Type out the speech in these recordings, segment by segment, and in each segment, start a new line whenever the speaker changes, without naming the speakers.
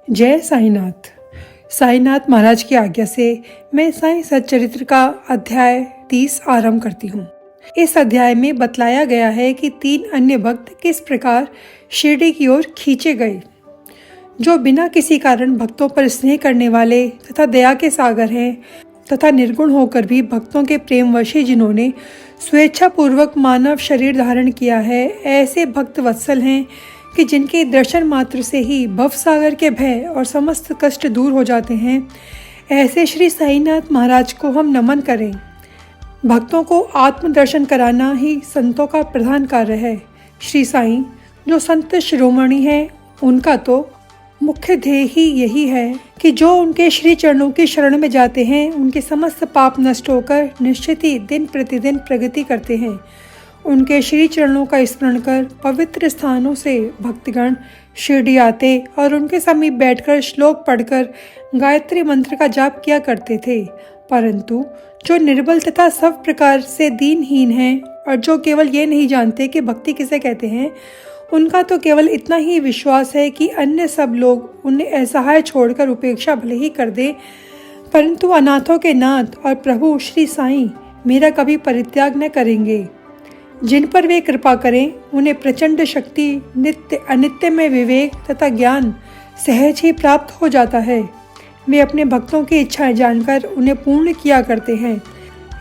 जय साईनाथ। साईनाथ महाराज की आज्ञा से मैं साईं सच्चरित्र का अध्याय 30 आरंभ करती हूँ। इस अध्याय में बतलाया गया है कि 3 अन्य भक्त किस प्रकार शिरडी की ओर खींचे गए, जो बिना किसी कारण भक्तों पर स्नेह करने वाले तथा दया के सागर हैं, तथा निर्गुण होकर भी भक्तों के प्रेमवशी जिन्होंने स्वेच्छापूर्वक मानव शरीर धारण किया है, ऐसे भक्त वत्सल हैं कि जिनके दर्शन मात्र से ही भवसागर के भय और समस्त कष्ट दूर हो जाते हैं। ऐसे श्री साईनाथ महाराज को हम नमन करें। भक्तों को आत्मदर्शन कराना ही संतों का प्रधान कार्य है। श्री साईं जो संत शिरोमणि हैं, उनका तो मुख्य ध्येय ही यही है कि जो उनके श्री चरणों की शरण में जाते हैं, उनके समस्त पाप नष्ट होकर निश्चित ही दिन प्रतिदिन प्रगति करते हैं। उनके श्री चरणों का स्मरण कर पवित्र स्थानों से भक्तगण शिरडी आते और उनके समीप बैठकर श्लोक पढ़कर गायत्री मंत्र का जाप किया करते थे। परंतु जो निर्बल तथा सब प्रकार से दीनहीन हैं और जो केवल ये नहीं जानते कि भक्ति किसे कहते हैं, उनका तो केवल इतना ही विश्वास है कि अन्य सब लोग उन्हें असहाय छोड़कर उपेक्षा भले ही कर दे, परंतु अनाथों के नाथ और प्रभु श्री साईं मेरा कभी परित्याग न करेंगे। जिन पर वे कृपा करें, उन्हें प्रचंड शक्ति, नित्य अनित्य में विवेक तथा ज्ञान सहज ही प्राप्त हो जाता है। वे अपने भक्तों की इच्छाएं जानकर उन्हें पूर्ण किया करते हैं,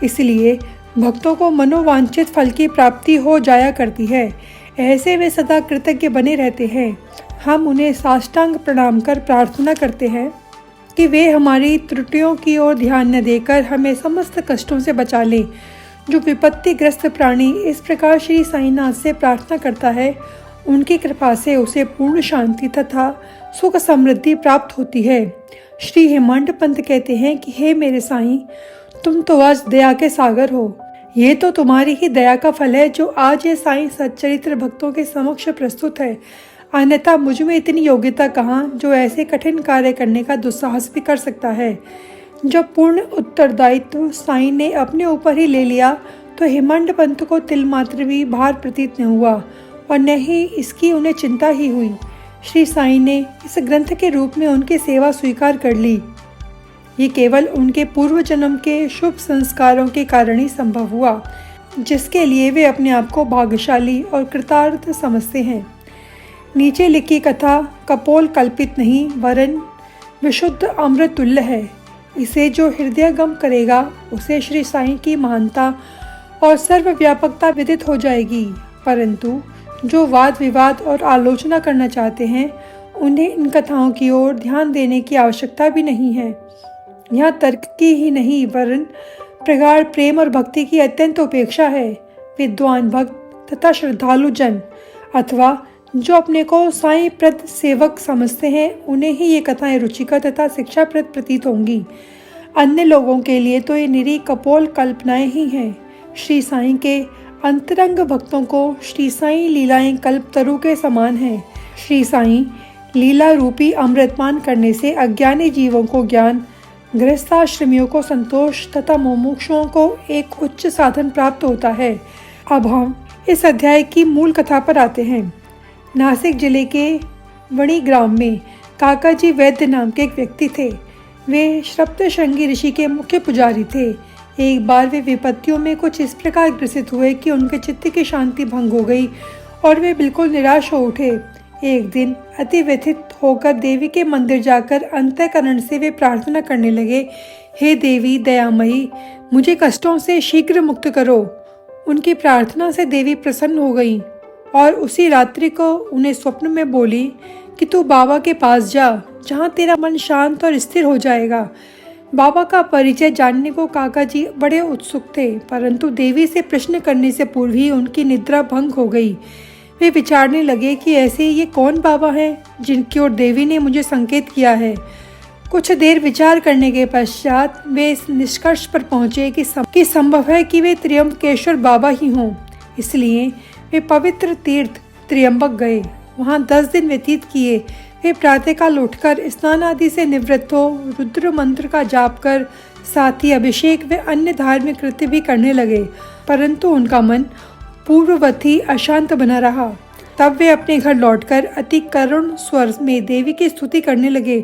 इसलिए भक्तों को मनोवांछित फल की प्राप्ति हो जाया करती है। ऐसे वे सदा कृतज्ञ बने रहते हैं। हम उन्हें साष्टांग प्रणाम कर प्रार्थना करते हैं कि वे हमारी त्रुटियों की ओर ध्यान न देकर हमें समस्त कष्टों से बचा लें। जो विपत्तिग्रस्त प्राणी इस प्रकार श्री साईनाथ से प्रार्थना करता है, उनकी कृपा से उसे पूर्ण शांति तथा सुख समृद्धि प्राप्त होती है। श्री हेमांड पंत कहते हैं कि हे मेरे साईं, तुम तो आज दया के सागर हो। ये तो तुम्हारी ही दया का फल है जो आज ये साईं सच्चरित्र भक्तों के समक्ष प्रस्तुत है। अन्यथा मुझ में इतनी योग्यता कहाँ जो ऐसे कठिन कार्य करने का दुस्साहस भी कर सकता है। जब पूर्ण उत्तरदायित्व साईं ने अपने ऊपर ही ले लिया तो हेमंड पंत को तिल मात्र भी भार प्रतीत न हुआ और न ही इसकी उन्हें चिंता ही हुई। श्री साईं ने इस ग्रंथ के रूप में उनकी सेवा स्वीकार कर ली। ये केवल उनके पूर्व जन्म के शुभ संस्कारों के कारण ही संभव हुआ, जिसके लिए वे अपने आप को भाग्यशाली और कृतार्थ समझते हैं। नीचे लिखी कथा कपोल कल्पित नहीं, वरन विशुद्ध अमृत तुल्य है। इसे जो हृदयगम करेगा, उसे श्री साईं की महानता और सर्वव्यापकता विदित हो जाएगी। परंतु जो वाद विवाद और आलोचना करना चाहते हैं, उन्हें इन कथाओं की ओर ध्यान देने की आवश्यकता भी नहीं है। यहाँ तर्क की ही नहीं, वरन प्रगाढ़ प्रेम और भक्ति की अत्यंत उपेक्षा है। विद्वान भक्त तथा श्रद्धालु जन अथवा जो अपने को साईं प्रद सेवक समझते हैं, उन्हें ही ये कथाएं रुचिकर तथा शिक्षाप्रद प्रतीत होंगी। अन्य लोगों के लिए तो ये निरी कपोल कल्पनाएं ही हैं। श्री साईं के अंतरंग भक्तों को श्री साईं लीलाएं कल्पतरु के समान हैं। श्री साईं लीला रूपी अमृतपान करने से अज्ञानी जीवों को ज्ञान, गृहस्थाश्रमियों को संतोष तथा मुमुक्षुओं को एक उच्च साधन प्राप्त होता है। अब हम इस अध्याय की मूल कथा पर आते हैं। नासिक जिले के वणी ग्राम में काकाजी वैद्य नाम के एक व्यक्ति थे। वे सप्तशृंगी ऋषि के मुख्य पुजारी थे। एक बार वे विपत्तियों में कुछ इस प्रकार ग्रसित हुए कि उनके चित्त की शांति भंग हो गई और वे बिल्कुल निराश हो उठे। एक दिन अति व्यथित होकर देवी के मंदिर जाकर अंतःकरण से वे प्रार्थना करने लगे, हे देवी दयामयी, मुझे कष्टों से शीघ्र मुक्त करो। उनकी प्रार्थना से देवी प्रसन्न हो गई और उसी रात्रि को उन्हें स्वप्न में बोली कि तू बाबा के पास जा, जहाँ तेरा मन शांत और स्थिर हो जाएगा। बाबा का परिचय जानने को काका जी बड़े उत्सुक थे, परंतु देवी से प्रश्न करने से पूर्व ही उनकी निद्रा भंग हो गई। वे विचारने लगे कि ऐसे ये कौन बाबा हैं जिनकी ओर देवी ने मुझे संकेत किया है। कुछ देर विचार करने के पश्चात वे इस निष्कर्ष पर पहुँचे कि संभव है कि वे त्र्यंबकेश्वर बाबा ही हों। इसलिए वे पवित्र तीर्थ त्र्यंबक गए। वहाँ 10 दिन व्यतीत किए। वे प्रातःकाल उठकर स्नान आदि से निवृत्त हो रुद्र मंत्र का जाप कर साथ ही अभिषेक व अन्य धार्मिक कृत्य भी करने लगे, परंतु उनका मन पूर्ववत ही अशांत बना रहा। तब वे अपने घर लौटकर अति करुण स्वर में देवी की स्तुति करने लगे।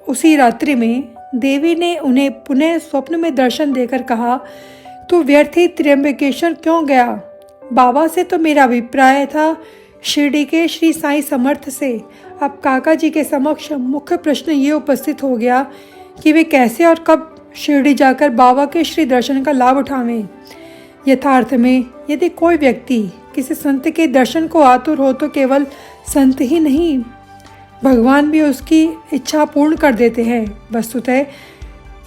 उसी रात्रि में देवी ने उन्हें पुनः स्वप्न में दर्शन देकर कहा, तू व्यर्थ ही त्र्यंबकेश्वर क्यों गया? बाबा से तो मेरा अभिप्राय था शिरडी के श्री साईं समर्थ से। अब काका जी के समक्ष मुख्य प्रश्न ये उपस्थित हो गया कि वे कैसे और कब शिरडी जाकर बाबा के श्री दर्शन का लाभ उठावें। यथार्थ में यदि कोई व्यक्ति किसी संत के दर्शन को आतुर हो तो केवल संत ही नहीं, भगवान भी उसकी इच्छा पूर्ण कर देते हैं। वस्तुतः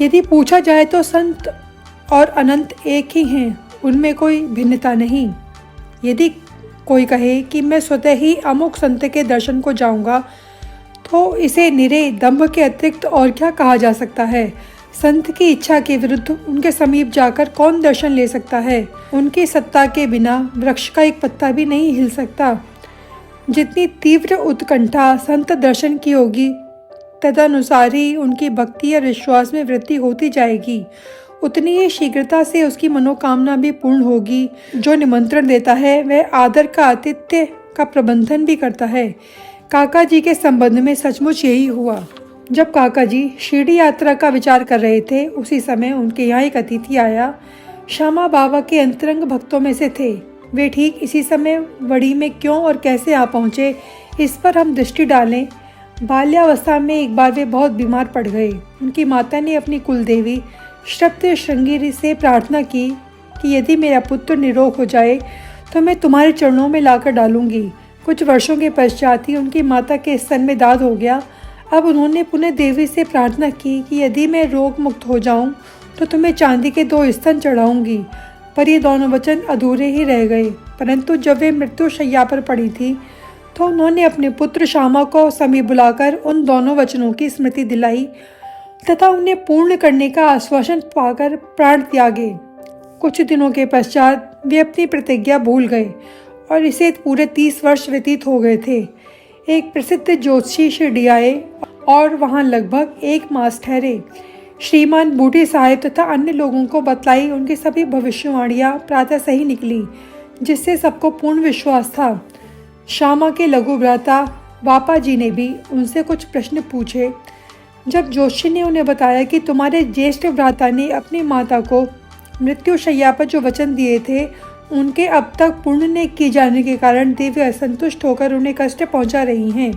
यदि पूछा जाए तो संत और अनंत एक ही हैं, उनमें कोई भिन्नता नहीं। यदि कोई कहे कि मैं स्वतः ही अमुक संत के दर्शन को जाऊंगा, तो इसे निरे दंभ के अतिरिक्त और क्या कहा जा सकता है? संत की इच्छा के विरुद्ध उनके समीप जाकर कौन दर्शन ले सकता है? उनकी सत्ता के बिना वृक्ष का एक पत्ता भी नहीं हिल सकता। जितनी तीव्र उत्कंठा संत दर्शन की होगी, तदनुसार ही उनकी भक्ति या विश्वास में वृद्धि होती जाएगी। उतनी ही शीघ्रता से उसकी मनोकामना भी पूर्ण होगी। जो निमंत्रण देता है वह आदर का आतिथ्य का प्रबंधन भी करता है। काका जी के संबंध में सचमुच यही हुआ। जब काका जी शिरडी यात्रा का विचार कर रहे थे, उसी समय उनके यहाँ एक अतिथि आया। श्यामा बाबा के अंतरंग भक्तों में से थे। वे ठीक इसी समय वड़ी में क्यों और कैसे आ पहुँचे, इस पर हम दृष्टि डालें। बाल्यावस्था में एक बार वे बहुत बीमार पड़ गए। उनकी माता ने अपनी कुलदेवी सप्त श्रृंगी से प्रार्थना की कि यदि मेरा पुत्र निरोग हो जाए तो मैं तुम्हारे चरणों में लाकर डालूंगी। कुछ वर्षों के पश्चात ही उनकी माता के स्तन में दाद हो गया। अब उन्होंने पुनः देवी से प्रार्थना की कि यदि मैं रोग मुक्त हो जाऊं तो तुम्हें चांदी के 2 स्तन चढ़ाऊंगी, पर ये दोनों वचन अधूरे ही रह गए। परंतु जब वे मृत्यु शैया पर पड़ी थी तो उन्होंने अपने पुत्र श्यामा को समीप बुलाकर उन दोनों वचनों की स्मृति दिलाई तथा उन्हें पूर्ण करने का आश्वासन पाकर प्राण त्यागे। कुछ दिनों के पश्चात वे अपनी प्रतिज्ञा भूल गए और इसे पूरे 30 वर्ष व्यतीत हो गए थे। एक प्रसिद्ध ज्योतिषी शिरडी आए और वहां लगभग 1 मास ठहरे। श्रीमान बूढ़ी साहेब तथा अन्य लोगों को बतलाई उनकी सभी भविष्यवाणियां प्रातः सही निकली, जिससे सबको पूर्ण विश्वास था। श्यामा के लघु भ्राता वापा जी ने भी उनसे कुछ प्रश्न पूछे। जब जोशी ने उन्हें बताया कि तुम्हारे ज्येष्ठ भ्राता ने अपनी माता को मृत्यु शैया पर जो वचन दिए थे उनके अब तक पूर्ण न किए जाने के कारण देवी असंतुष्ट होकर उन्हें कष्ट पहुंचा रही हैं।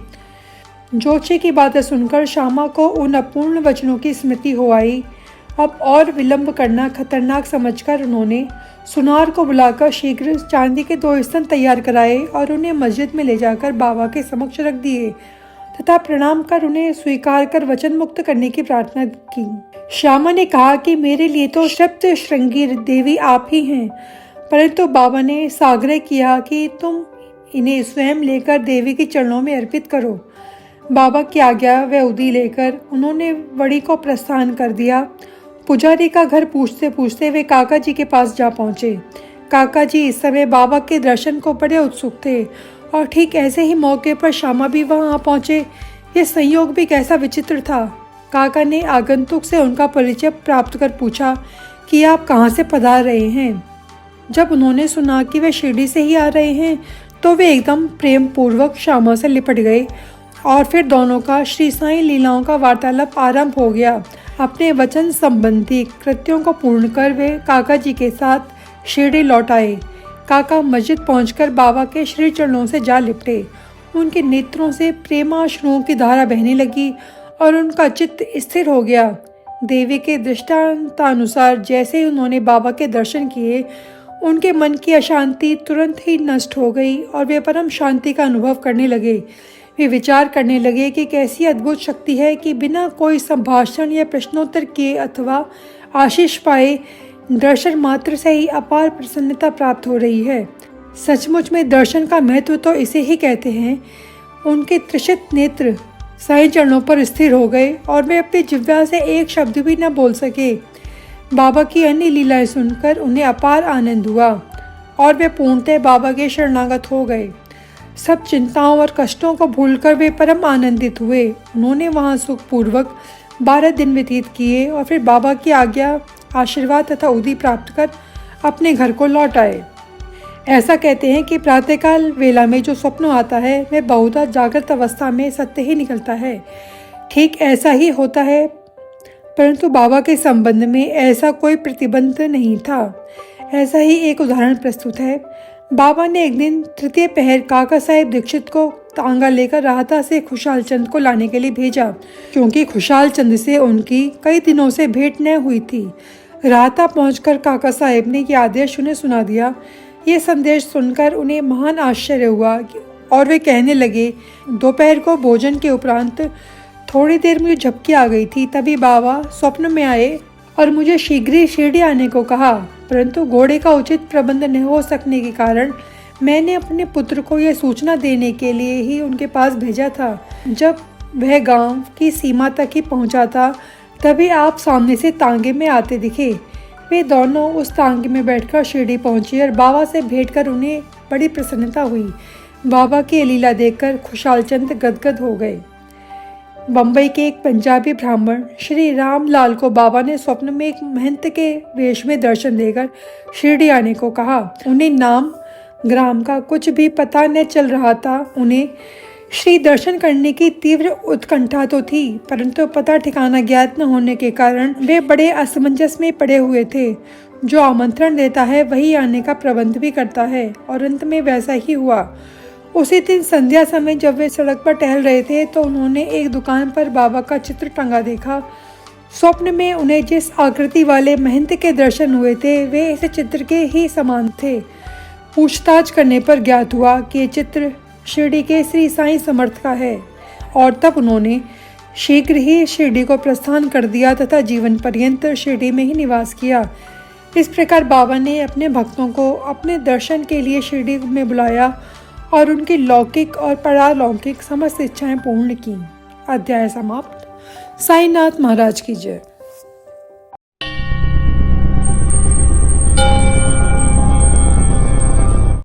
जोशी की बातें सुनकर श्यामा को उन अपूर्ण वचनों की स्मृति हो आई। अब और विलंब करना खतरनाक समझकर उन्होंने सुनार को बुलाकर शीघ्र चांदी के 2 स्तन तैयार कराए और उन्हें मस्जिद में ले जाकर बाबा के समक्ष रख दिए तथा प्रणाम कर उन्हें स्वीकार कर वचन मुक्त करने की प्रार्थना की। श्यामा ने कहा कि मेरे लिए तो सप्त श्रृंगी देवी आप ही हैं, परंतु बाबा ने साग्रह किया कि तुम इन्हें स्वयं लेकर देवी के चरणों में अर्पित करो। बाबा की आज्ञा व उदी लेकर उन्होंने वड़ी को प्रस्थान कर दिया। पुजारी का घर पूछते पूछते वे काका जी के पास जा पहुँचे। काका जी इस समय बाबा के दर्शन को बड़े उत्सुक थे और ठीक ऐसे ही मौके पर श्यामा भी वहां आ पहुंचे। यह संयोग भी कैसा विचित्र था। काका ने आगंतुक से उनका परिचय प्राप्त कर पूछा कि आप कहां से पधार रहे हैं। जब उन्होंने सुना कि वे शिरडी से ही आ रहे हैं तो वे एकदम प्रेम पूर्वक श्यामा से लिपट गए और फिर दोनों का श्री साईं लीलाओं का वार्तालाप आरंभ हो गया। अपने वचन संबंधी कृत्यों को पूर्ण कर वे काका जी के साथ शिरडी लौट आए। काका मस्जिद पहुंचकर बाबा के श्री चरणों से जा लिपटे। उनके नेत्रों से प्रेमाश्रुओं की धारा बहने लगी और उनका चित्त स्थिर हो गया। देवी के दृष्टांतानुसार जैसे ही उन्होंने बाबा के दर्शन किए, उनके मन की अशांति तुरंत ही नष्ट हो गई और वे परम शांति का अनुभव करने लगे। वे विचार करने लगे कि कैसी अद्भुत शक्ति है कि बिना कोई संभाषण या प्रश्नोत्तर किए अथवा आशीष पाए दर्शन मात्र से ही अपार प्रसन्नता प्राप्त हो रही है। सचमुच में दर्शन का महत्व तो इसे ही कहते हैं। उनके त्रिषित नेत्र साईं चरणों पर स्थिर हो गए और वे अपनी जिह्वा से एक शब्द भी न बोल सके। बाबा की अन्य लीलाएं सुनकर उन्हें अपार आनंद हुआ और वे पूर्णतः बाबा के शरणागत हो गए। सब चिंताओं और कष्टों को भूलकर वे परम आनंदित हुए। उन्होंने वहां सुखपूर्वक 12 दिन व्यतीत किए और फिर बाबा की आज्ञा, आशीर्वाद तथा उदी प्राप्त कर अपने घर को लौट आए। ऐसा कहते हैं कि प्रातःकाल वेला में जो स्वप्न आता है वह बहुधा जागृत अवस्था में सत्य ही निकलता है। ठीक ऐसा ही होता है, परंतु बाबा के संबंध में ऐसा कोई प्रतिबंध नहीं था। ऐसा ही एक उदाहरण प्रस्तुत है। बाबा ने एक दिन तृतीय पहर काका साहेब दीक्षित को तांगा लेकर राहता से खुशहाल चंद को लाने के लिए भेजा, क्योंकि खुशहाल चंद से उनकी कई दिनों से भेंट न हुई थी। राहता पहुंचकर काका साहेब ने यह आदेश उन्हें सुना दिया। ये संदेश सुनकर उन्हें महान आश्चर्य हुआ और वे कहने लगे, दोपहर को भोजन के उपरांत थोड़ी देर मुझे झपकी आ गई थी। तभी बाबा स्वप्न में आए और मुझे शीघ्र ही शिरडी आने को कहा, परंतु घोड़े का उचित प्रबंध नहीं हो सकने के कारण मैंने अपने पुत्र को यह सूचना देने के लिए ही उनके पास भेजा था। जब वह गांव की सीमा तक ही पहुंचा था, तभी आप सामने से तांगे में आते दिखे। वे दोनों उस तांगे में बैठकर शिरडी पहुंचे और बाबा से भेंट कर उन्हें बड़ी प्रसन्नता हुई। बाबा की लीला देखकर खुशहाल चंद गदगद हो गए। बम्बई के एक पंजाबी ब्राह्मण श्री रामलाल को बाबा ने स्वप्न में एक महंत के वेश में दर्शन देकर शिरडी आने को कहा। उन्हें नाम ग्राम का कुछ भी पता न चल रहा था। उन्हें श्री दर्शन करने की तीव्र उत्कंठा तो थी, परंतु पता ठिकाना ज्ञात न होने के कारण वे बड़े असमंजस में पड़े हुए थे। जो आमंत्रण देता है वही आने का प्रबंध भी करता है, और अंत में वैसा ही हुआ। उसी दिन संध्या समय जब वे सड़क पर टहल रहे थे तो उन्होंने एक दुकान पर बाबा का चित्र टंगा देखा। स्वप्न में उन्हें जिस आकृति वाले महंत के दर्शन हुए थे वे इस चित्र के ही समान थे। पूछताछ करने पर ज्ञात हुआ कि ये चित्र शिरडी के श्री साईं समर्थ का है, और तब उन्होंने शीघ्र ही शिरडी को प्रस्थान कर दिया तथा जीवन पर्यंत शिरडी में ही निवास किया। इस प्रकार बाबा ने अपने भक्तों को अपने दर्शन के लिए शिरडी में बुलाया और उनकी लौकिक और परालौकिक समस्त इच्छाएं पूर्ण की। अध्याय समाप्त। साईनाथ महाराज की जय।